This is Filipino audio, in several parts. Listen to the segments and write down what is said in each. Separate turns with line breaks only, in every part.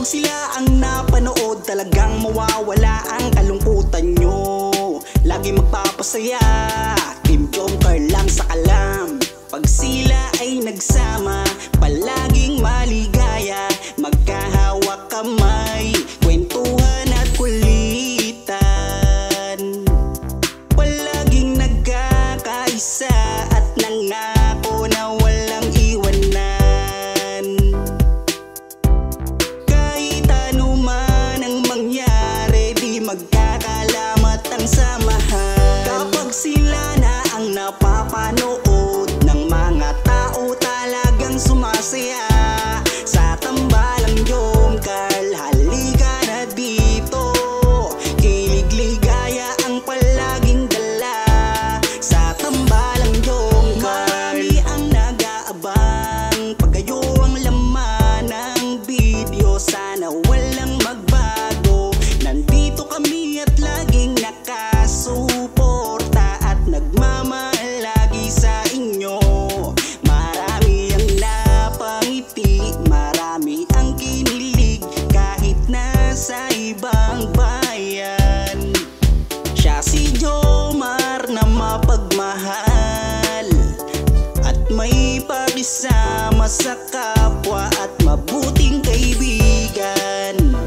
sila ang napanood, talagang mawawala ang kalungkutan nyo. Lagi magpapasaya, Team Jomcar lang sa kalam. Pag sila ay nagsama, palaging maligaya. Magkahawak kamay, kwentuhan at kulitan. Palaging nagkakaisa at nangako na walang iwanan. Kahit ano man ang mangyari, di magkakalamat ang samahan. Kapag sila na ang napapanood ng mga tao, talagang sumasaya. Sa tambalang Jomcar, halika na dito. Kilig ligaya ang palaging dala. Sa tambalang Jomcar, marami ang nag-aabang. Pag kayo ang laman ng video, sana walang magbago. Nandito kami at laging nakasuporta at nagmamahal lagi sa inyo. Marami ang napangiti, marami ang kinilig, kahit nasa ibang bayan. Siya si Jomar na mapagmahal at may pakisama sa kapwa at mabuting kaibigan.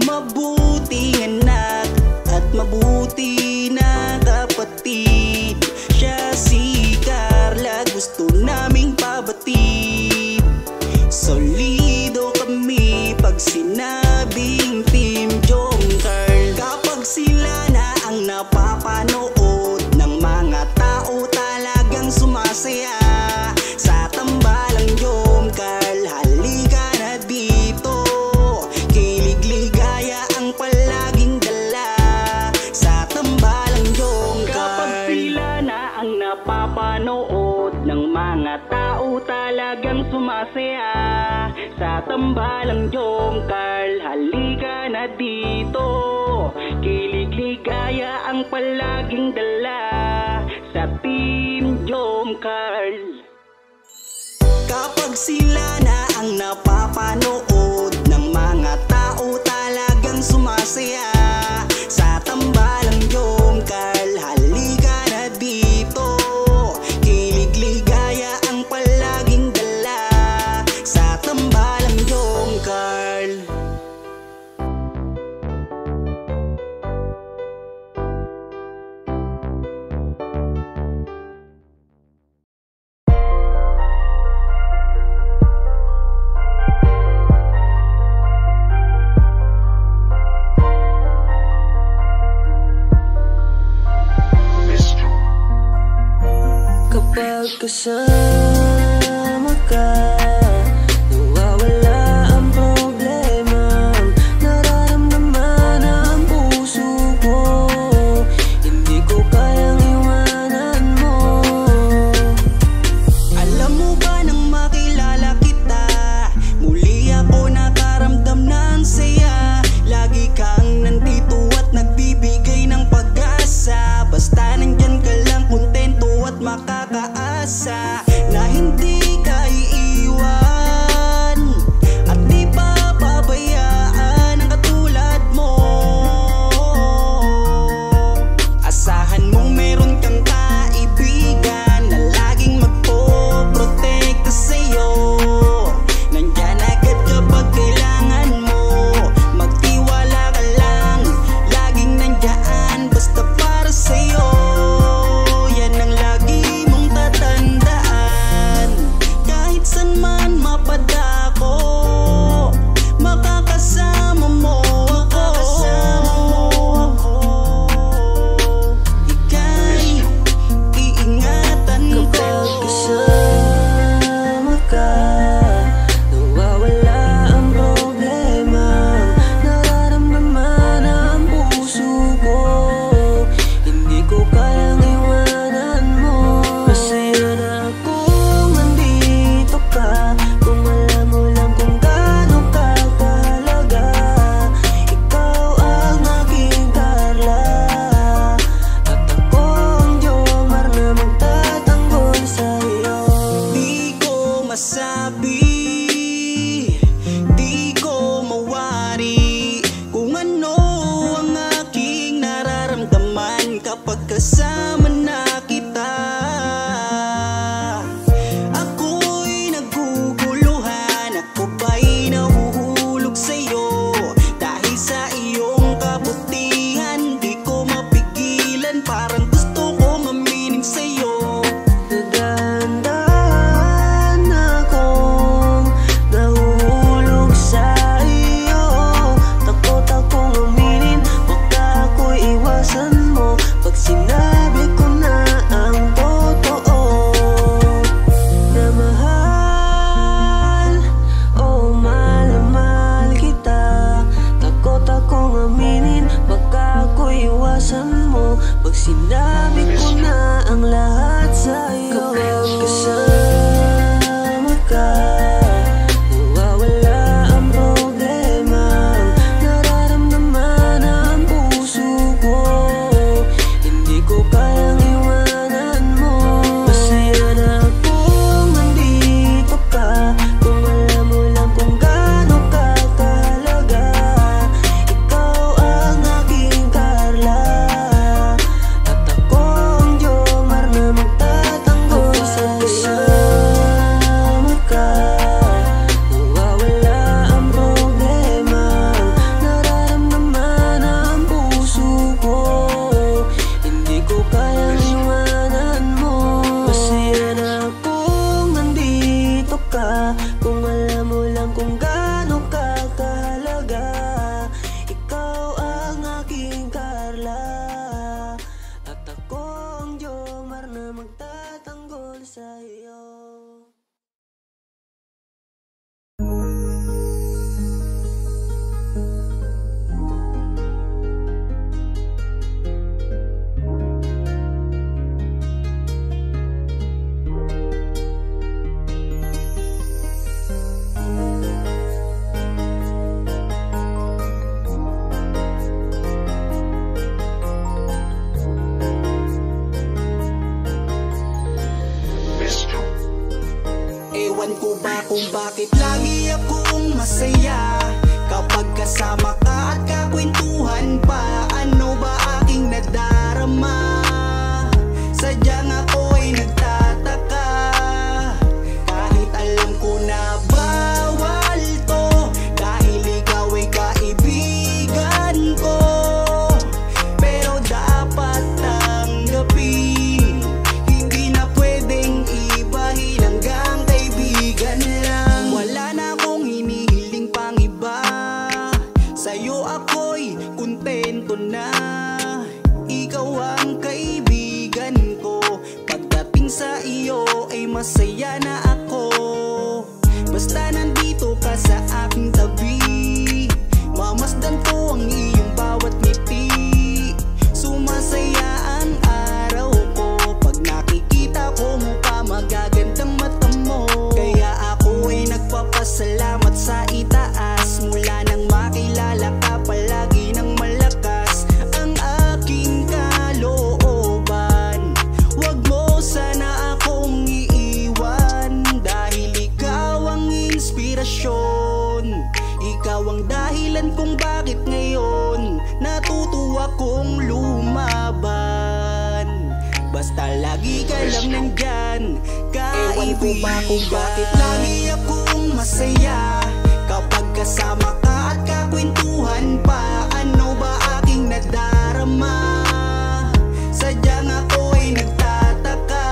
Mabuting anak at mabuti na kapatid. Siya si Carla, gusto naming pabatid. Solido kami pag sinabing Team Jomcar. Kapag sila na ang napapanood ng mga tao, talagang sumasaya. Sa tambalang Jomcar, halika na dito. Kilig ligaya ang palaging dala. Sa tambalang Jomcar. Kapag sila na ang napapanood ng mga tao, talagang sumasaya. Sa tambalang Jomcar, halika na dito. Kilig ligaya ang palaging dala. Sa Team Jomcar. Kapag sila na ang napapanood ng mga tao, talagang sumasaya. Sa tambalang Jomcar, halika na dito. Kilig ligaya ang palaging dala. Sa tambalang Jomcar.
Kapag kasama ka, nawawala ang problema. Nararamdaman ang puso ko, hindi ko kayang iwanan mo.
Alam mo ba nang makilala kita, muli ako nakaramdam ng saya. Lagi kang nandito at nagbibigay ng pag-asa. Basta nandyan ka lang, kontento at makakaasa. bakit lagi akong masaya kapag kasama ka at kakwentuhan pa. Ano ba aking nadarama? Sadyang ako'y nagtataka, kahit alam ko na bawal to, dahil ikaw ay kaibigan ko. Pero dapat tanggapin, hindi na pwedeng ibahin, hanggang kaibigan lang. Wala na akong hinihiling pang iba, sa'yo ako'y kontento na. Ikaw ang kaibigan ko, pagdating sa iyo ay masaya na ako. Basta nandito ka sa aking tabi, mamasdan ko ang iyong bawat ngiti. Sumasaya ang araw ko pag nakikita ko mukha, magagandang mata mo. Kaya ako ay nagpapasalamat sa itaas, mula nang makilala ka palagi ng malakas ang aking kalooban. Wag mo sana akong iiwan, dahil ikaw ang inspirasyon. Ikaw ang dahilan kung bakit ngayon natutuwa kong lumaban. Basta lagi ka lang nandyan,
Ewan ko ba kung
bakit lagi akong masaya kapag kasama ka at kakwentuhan pa. Ano ba aking nadarama? Sadyang ako'y nagtataka,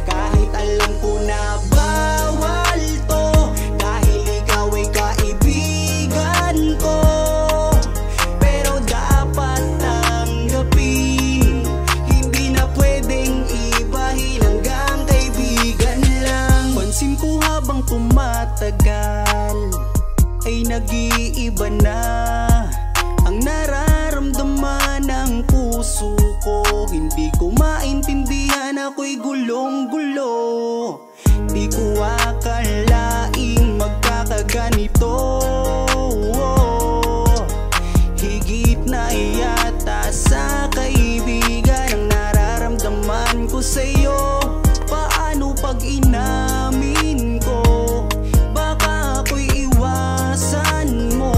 kahit alam ko na bawal to, dahil ikaw ay kaibigan ko. Pero dapat tanggapin, hindi na pwedeng ibahin, hanggang kaibigan lang. Pansin ko habang tumatagal ay nag-iiba na ang nararamdaman ng puso ko. Hindi ko maintindihan, ako'y gulong-gulo. Di ko akalaing magkakaganito. Higit na yata sa kaibigan ang nararamdaman ko sa'yo. Paano pag inamin ko? Baka ako'y iwasan mo.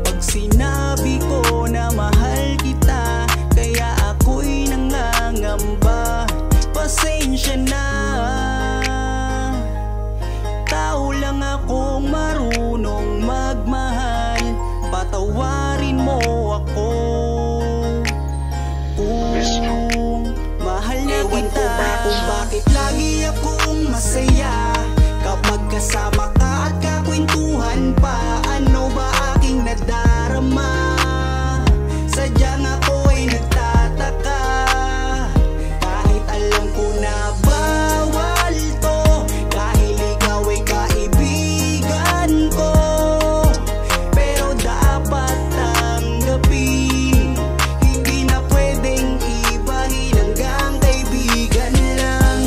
Pag sinabi ko na mahal kita, kaya ako'y nangangamba. Pasensya na, tao lang akong marunong magmahal. Patawarin mo ako kung mahal na
Ewan ko
kita.
ba kung
Bakit lagi akong masaya kapag kasama ka at kakwentuhan pa. Ano ba aking nadarama? Sadyang ako'y nagtataka, kahit alam ko na bawal to, dahil ikaw ay kaibigan ko. Pero dapat tanggapin, hindi na pwedeng ibahin, hanggang kaibigan lang.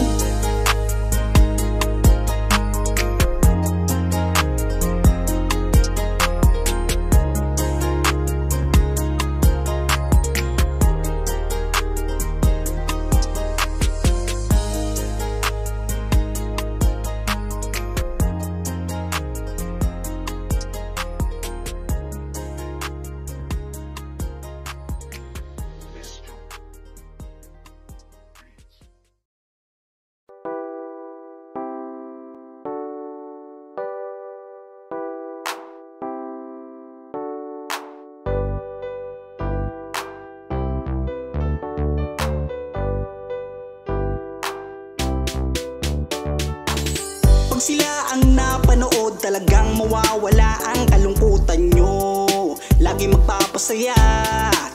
Pag sila ang napanood, talagang mawawala ang kalungkutan nyo. Lagi magpapasaya,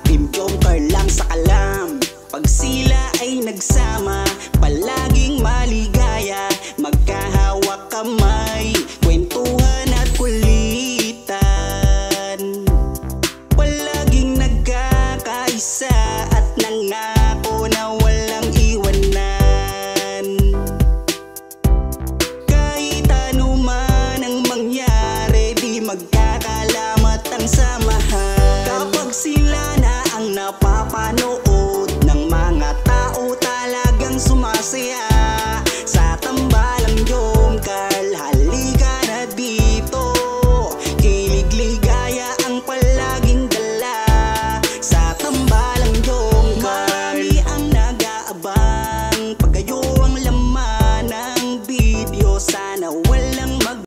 Team Joker lang sa kalam. Pag sila ay nagsama, palaging maligaya, magkahawak kamay, kwentuhan at kulitan. Palaging nagkakaisa at nangako na walang iwanan. Kahit ano man ang mangyari, di magkakaisa.